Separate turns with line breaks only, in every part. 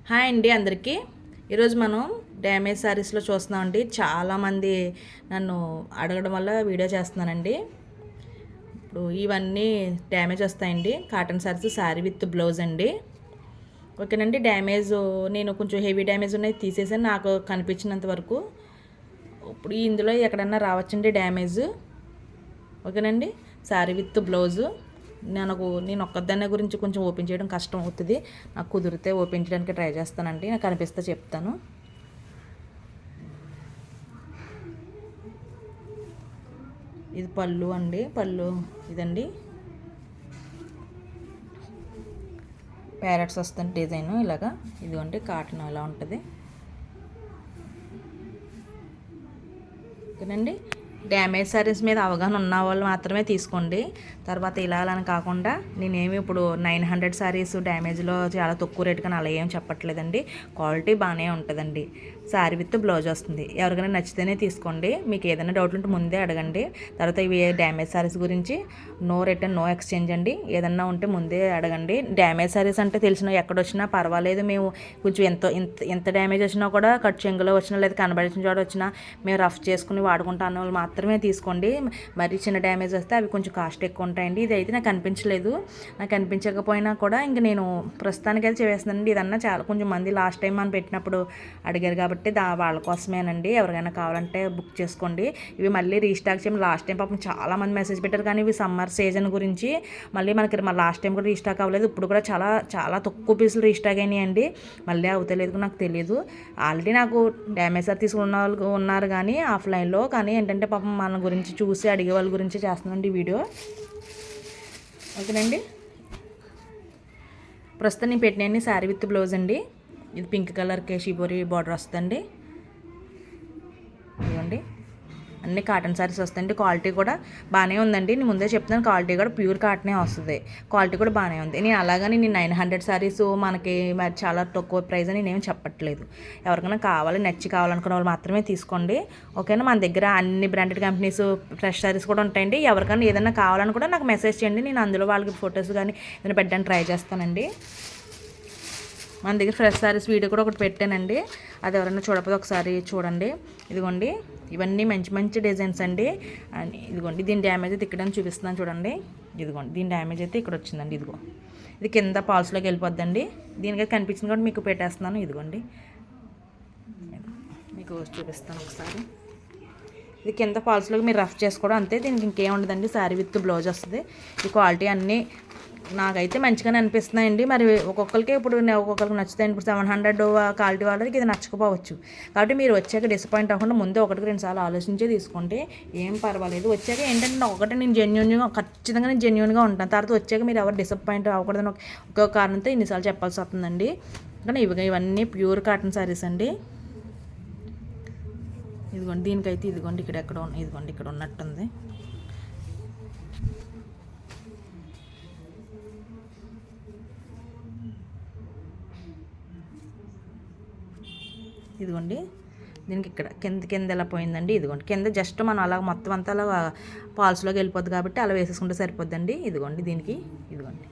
Hi అండి అందరికీ. ఈరోజు మనం డ్యామేజ్ శారీస్లో చూస్తున్నామండి. చాలామంది నన్ను అడగడం వల్ల వీడియో చేస్తున్నానండి. ఇప్పుడు ఇవన్నీ డ్యామేజ్ వస్తాయండి. Cotton saris, sari with blouse అండి. ఓకేనండి. డ్యామేజ్ నేను కొంచెం హెవీ డ్యామేజ్ ఉన్నాయి తీసేసాను నాకు కనిపించినంత వరకు. ఇప్పుడు ఇందులో ఎక్కడన్నా రావచ్చండి డ్యామేజ్. ఓకేనండి. శారీ విత్ బ్లౌజు నేను ఒక్కదాన్ని గురించి కొంచెం ఓపెన్ చేయడం కష్టం అవుతుంది. నాకు కుదిరితే ఓపెన్ చేయడానికి ట్రై చేస్తానండి. నాకు కనిపిస్తే చెప్తాను. ఇది పళ్ళు అండి. పళ్ళు ఇదండి. ప్యారెట్స్ వస్తుంది డిజైన్ ఇలాగా. ఇదిగోండి కాటన్ ఇలా ఉంటుంది. ఓకేనండి. డ్యామేజ్ శారీస్ మీద అవగాహన ఉన్న వాళ్ళు మాత్రమే తీసుకోండి. తర్వాత ఇలా అని కాకుండా నేనేమి ఇప్పుడు 900 శారీస్ డ్యామేజ్లో చాలా తక్కువ రేట్ కానీ అలా ఏం చెప్పట్లేదండి. క్వాలిటీ బాగానే ఉంటుందండి. శారీ విత్ బ్లౌజ్ వస్తుంది. ఎవరికైనా నచ్చితేనే తీసుకోండి. మీకు ఏదైనా డౌట్ ఉంటే ముందే అడగండి. తర్వాత ఇవి డ్యామేజ్ శారీస్ గురించి నో రిటర్న్ నో ఎక్స్చేంజ్ అండి. ఏదన్నా ఉంటే ముందే అడగండి. డ్యామేజ్ శారీస్ అంటే తెలిసిన ఎక్కడొచ్చినా పర్వాలేదు, మేము కొంచెం ఎంత డ్యామేజ్ వచ్చినా కూడా కట్ చెంగులో వచ్చినా లేదా కనబడిన చోట వచ్చినా మేము రఫ్ చేసుకుని వాడుకుంటాను వాళ్ళు మాత్రమే తీసుకోండి. మరి చిన్న డ్యామేజ్ వస్తే అవి కొంచెం కాస్ట్ ఎక్కువ ఉంటాయండి. ఇది అయితే నాకు అనిపించలేదు. నాకు అనిపించకపోయినా కూడా ఇంక నేను ప్రస్తుతానికి అయితే చేస్తున్నానండి. ఇదన్నా చాలా కొంచెం మంది లాస్ట్ టైం మనం పెట్టినప్పుడు అడిగారు కాబట్టి వాళ్ళ కోసమేనండి. ఎవరికైనా కావాలంటే బుక్ చేసుకోండి. ఇవి మళ్ళీ రీస్టాక్ చేయం. లాస్ట్ టైం పాపం చాలామంది మెసేజ్ పెట్టారు కానీ ఇవి సమ్మర్ సీజన్ గురించి మళ్ళీ మనకి లాస్ట్ టైం కూడా రీస్టాక్ అవ్వలేదు. ఇప్పుడు కూడా చాలా చాలా తక్కువ పీసులు రీస్టాక్ అయినాయండి. మళ్ళీ అవుతలేదు నాకు తెలియదు. ఆల్రెడీ నాకు డ్యామేజ్ సార్ తీసుకున్న వాళ్ళు ఉన్నారు కానీ ఆఫ్లైన్లో. కానీ ఏంటంటే పాపం మన గురించి చూసి అడిగే వాళ్ళ గురించి చేస్తున్నాండి వీడియో. ఓకేనండి. ప్రస్తుతం నేను పెట్టినన్ని శారీ విత్ బ్లౌజ్ అండి. ఇది పింక్ కలర్ కేశీబోరి బార్డర్ వస్తుందండి. ఇదిగోండి అన్ని కాటన్ శారీస్ వస్తాయండి. క్వాలిటీ కూడా బాగానే ఉందండి. నేను ముందే చెప్తాను క్వాలిటీ కూడా ప్యూర్ కాటనే వస్తుంది. క్వాలిటీ కూడా బాగానే ఉంది. నేను అలాగని నేను 900 శారీస్ మనకి మరి చాలా తక్కువ ప్రైస్ అని నేనేం చెప్పట్లేదు. ఎవరికైనా నచ్చి కావాలనుకున్న వాళ్ళు మాత్రమే తీసుకోండి. ఓకేనా. మన దగ్గర అన్ని బ్రాండెడ్ కంపెనీస్ ఫ్రెష్ శారీస్ కూడా ఉంటాయండి. ఎవరికైనా ఏదైనా కావాలని కూడా నాకు మెసేజ్ చేయండి. నేను అందులో వాళ్ళకి ఫొటోస్ కానీ ఏదైనా పెట్టడానికి ట్రై చేస్తానండి. మన దగ్గర ఫ్రెష్ శారీస్ వీడియో కూడా ఒకటి పెట్టానండి. అది ఎవరైనా చూడకపోతే ఒకసారి చూడండి. ఇదిగోండి ఇవన్నీ మంచి మంచి డిజైన్స్ అండి. ఇదిగోండి దీని డ్యామేజ్ అయితే ఇక్కడ చూపిస్తున్నాను చూడండి. ఇదిగోండి దీని డ్యామేజ్ అయితే ఇక్కడ వచ్చిందండి. ఇదిగో ఇది కింద పాల్స్లోకి వెళ్ళిపోద్దండి. దీనికి కనిపించింది కూడా మీకు పెట్టేస్తున్నాను. ఇదిగోండి మీకు చూపిస్తాను ఒకసారి. ఇది కింద ఫాల్స్లోకి మీరు రఫ్ చేసుకోవడం అంతే. దీనికి ఇంకేం ఉండదండి. శారీ విత్ బ్లౌజ్ వస్తుంది. ఈ క్వాలిటీ అన్నీ నాకైతే మంచిగానే అనిపిస్తున్నాయండి. మరి ఒక్కొక్కరికి ఒక్కొక్కరికి నచ్చుతాయండి. ఇప్పుడు 700 క్వాలిటీ వాళ్ళకి ఇది నచ్చకపోవచ్చు. కాబట్టి మీరు వచ్చాక డిసప్పాయింట్ అవ్వకుండా ముందే 1-2 సార్లు ఆలోచించే తీసుకోండి. ఏం పర్వాలేదు. వచ్చాక ఏంటంటే ఒకటి నేను ఖచ్చితంగా జెన్యూన్గా ఉంటాను. తర్వాత వచ్చాక మీరు ఎవరు డిసప్పాయింట్ అవ్వకూడదని ఒక్కొక్క కారణంతో ఇన్నిసార్లు చెప్పాల్సి వస్తుందండి. కానీ ఇవన్నీ ప్యూర్ కాటన్ శారీస్ అండి. ఇదిగోండి దీనికైతే ఇదిగోండి ఇదిగోండి ఇక్కడ ఉన్నట్టుంది. ఇదిగోండి దీనికి ఇక్కడ కింద ఎలా పోయిందండి. ఇదిగోండి కింద జస్ట్ మనం అలా మొత్తం అంతా అలా పాల్స్లోకి వెళ్ళిపోద్ది కాబట్టి అలా వేసేసుకుంటే సరిపోద్దండి. ఇదిగోండి దీనికి ఇదిగోండి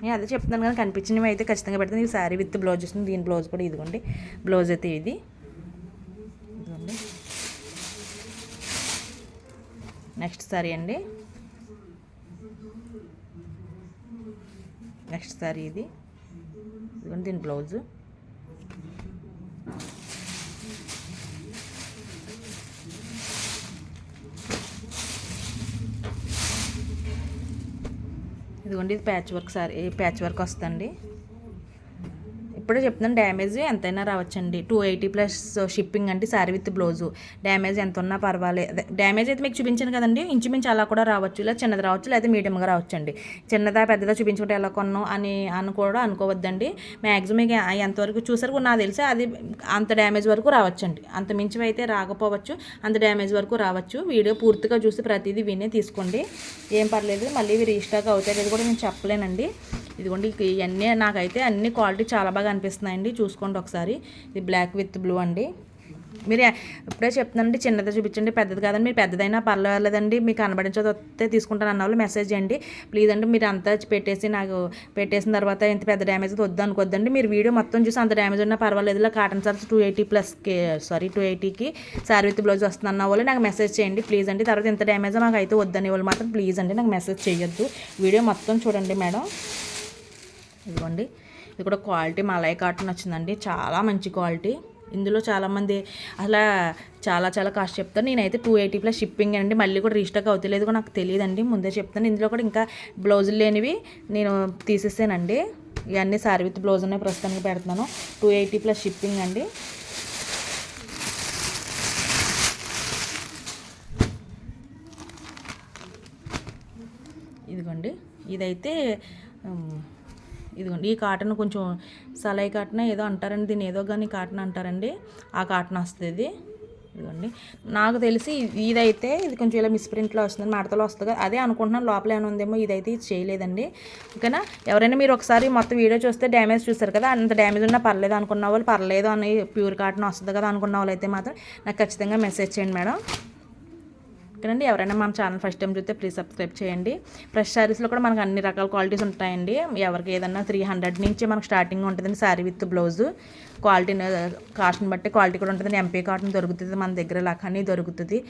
నేను అదే చెప్తున్నాను కానీ కనిపించినవి అయితే ఖచ్చితంగా పెడతాను. ఈ శారీ విత్ బ్లౌజ్ వస్తుంది. దీని బ్లౌజ్ కూడా ఇదిగోండి. బ్లౌజ్ అయితే ఇదిగోండి నెక్స్ట్ శారీ అండి. నెక్స్ట్ శారీ ఇదిగోండి దీని బ్లౌజు. ఇదిగోండి ఇది ప్యాచ్ వర్క్ వస్తుందండి. ఇప్పుడే చెప్తున్నాను డ్యామేజ్ ఎంతైనా రావచ్చండి. 280 ప్లస్ షిప్పింగ్ అంటే శారీ విత్ బ్లౌజు. డ్యామేజ్ ఎంత ఉన్నా పర్వాలేదు. డ్యామేజ్ అయితే మీకు చూపించాను కదండి. ఇంచుమించు అలా కూడా రావచ్చు. ఇలా చిన్నది రావచ్చు లేదా మీడియంగా రావచ్చండి. చిన్నదా పెద్దదా చూపించుకుంటే ఎలా కొన్నాం అని కూడా అనుకోవద్దండి. మ్యాక్సిమం మీకు ఎంతవరకు చూసారు నాకు తెలిసి అది అంత డ్యామేజ్ వరకు రావచ్చండి. అంత మించి అయితే రాకపోవచ్చు. అంత డ్యామేజ్ వరకు రావచ్చు. వీడియో పూర్తిగా చూసి ప్రతిదీ వినే తీసుకోండి. ఏం పర్లేదు. మళ్ళీ ఇవి రీస్టాక్ అవుతాయి అది కూడా నేను చెప్పలేనండి. ఇదిగోండి ఇవన్నీ నాకైతే అన్ని క్వాలిటీ చాలా బాగా అనిపిస్తున్నాయండి. చూసుకోండి ఒకసారి. ఇది బ్లాక్ విత్ బ్లూ అండి. మీరు ఇప్పుడే చెప్తున్నానండి, చిన్నది చూపించండి, పెద్దది కాదండి. మీరు పెద్దదైనా పర్వాలేదండి, మీకు కనబడించే తీసుకుంటాను అన్న వాళ్ళు మెసేజ్ చేయండి ప్లీజ్ అండి. మీరు అంతా నాకు పెట్టేసిన తర్వాత ఇంత పెద్ద డ్యామేజ్ వద్దు అనుకోద్దండి. మీరు వీడియో మొత్తం చూసి అంత డ్యామేజ్ ఉన్నా పర్వాలేదు, ఇలా కాటన్ సారీస్ 280కి శారీ విత్ బ్లౌజ్ వస్తుంది అన్న వాళ్ళు నాకు మెసేజ్ చేయండి ప్లీజ్ అండి. తర్వాత ఇంత డ్యామేజ్ మాకు అయితే వద్దని వాళ్ళు మాత్రం ప్లీజ్ అండి నాకు మెసేజ్ చేయొద్దు. వీడియో మొత్తం చూడండి మేడం. ఇదిగోండి, ఇది కూడా క్వాలిటీ మలై కాటన్ వచ్చిందండి, చాలా మంచి క్వాలిటీ. ఇందులో చాలామంది అలా చాలా కాస్ట్ చెప్తాను. నేనైతే 280 షిప్పింగ్ అండి. మళ్ళీ కూడా రీస్టాక్ అవుతలేదు కూడా నాకు తెలియదండి, ముందే చెప్తాను. ఇందులో కూడా ఇంకా బ్లౌజులు లేనివి నేను తీసేసానండి. ఇవన్నీ సారీ విత్ బ్లౌజ్ ఉన్నాయి ప్రస్తుతానికి పెడుతున్నాను. 280 షిప్పింగ్ అండి. ఇదిగోండి, ఇదైతే ఇదిగోండి, ఈ కాటన్ కొంచెం సలై కాటన్ ఏదో అంటారండి, దీన్ని ఏదో కానీ కాటన్ అంటారండి, ఆ కాటన్ వస్తుంది. ఇదిగోండి, నాకు తెలిసి ఇదైతే ఇది కొంచెం ఇలా మిస్ప్రింట్లో వస్తుంది, మడతలో వస్తుంది, అదే అనుకుంటున్నాను. లోపల ఏమైనా ఉందేమో, ఇదైతే ఇది చేయలేదండి. ఓకేనా, ఎవరైనా మీరు ఒకసారి మొత్తం వీడియో చూస్తే డ్యామేజ్ చూస్తారు కదా, అంత డ్యామేజ్ ఉన్నా పర్లేదు అనుకున్న వాళ్ళు, పర్లేదు అని ప్యూర్ కాటన్ వస్తుంది కదా అనుకున్న వాళ్ళు అయితే మాత్రం నాకు ఖచ్చితంగా మెసేజ్ చేయండి మేడం. ఓకేనండి, ఎవరైనా మన ఛానల్ ఫస్ట్ టైం చూస్తే ప్లీజ్ సబ్స్క్రైబ్ చేయండి. ఫ్రెష్ శారీస్లో కూడా మనకు అన్ని రకాల క్వాలిటీస్ ఉంటాయండి. ఎవరికి ఏదన్నా 300 నుంచి మనకు స్టార్టింగ్ ఉంటుందండి శారీ విత్ బ్లౌజ్. క్వాలిటీ కాస్ట్ని బట్టి క్వాలిటీ కూడా ఉంటుందండి. ఎంపీ కాటన్ దొరుకుతుంది మన దగ్గర, లఖానీ దొరుకుతుంది,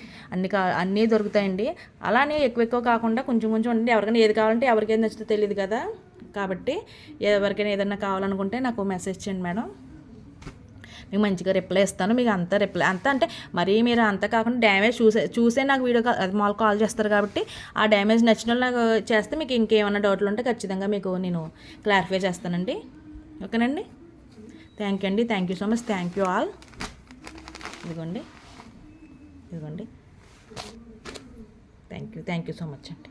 అన్నీ దొరుకుతాయండి. అలానే ఎక్కువ కాకుండా కొంచెం ఉండండి. ఎవరికైనా ఏది కావాలంటే ఎవరికి ఏది నచ్చితే తెలియదు కదా, కాబట్టి ఎవరికైనా ఏదైనా కావాలనుకుంటే నాకు మెసేజ్ చేయండి మేడం, మీకు మంచిగా రిప్లై ఇస్తాను. మీకు అంతా రిప్లై అంటే మరీ మీరు అంతా కాకుండా డ్యామేజ్ చూసే నాకు వీడియో మాల్ కాల్ చేస్తారు కాబట్టి ఆ డ్యామేజ్ నచ్చిన వాళ్ళు నాకు చేస్తే మీకు ఇంకేమైనా డౌట్లు ఉంటే ఖచ్చితంగా మీకు నేను క్లారిఫై చేస్తానండి. ఓకేనండి, థ్యాంక్ యూ అండి, thank you so much, thank you all. ఇదిగోండి, థ్యాంక్ యూ సో మచ్ అండి.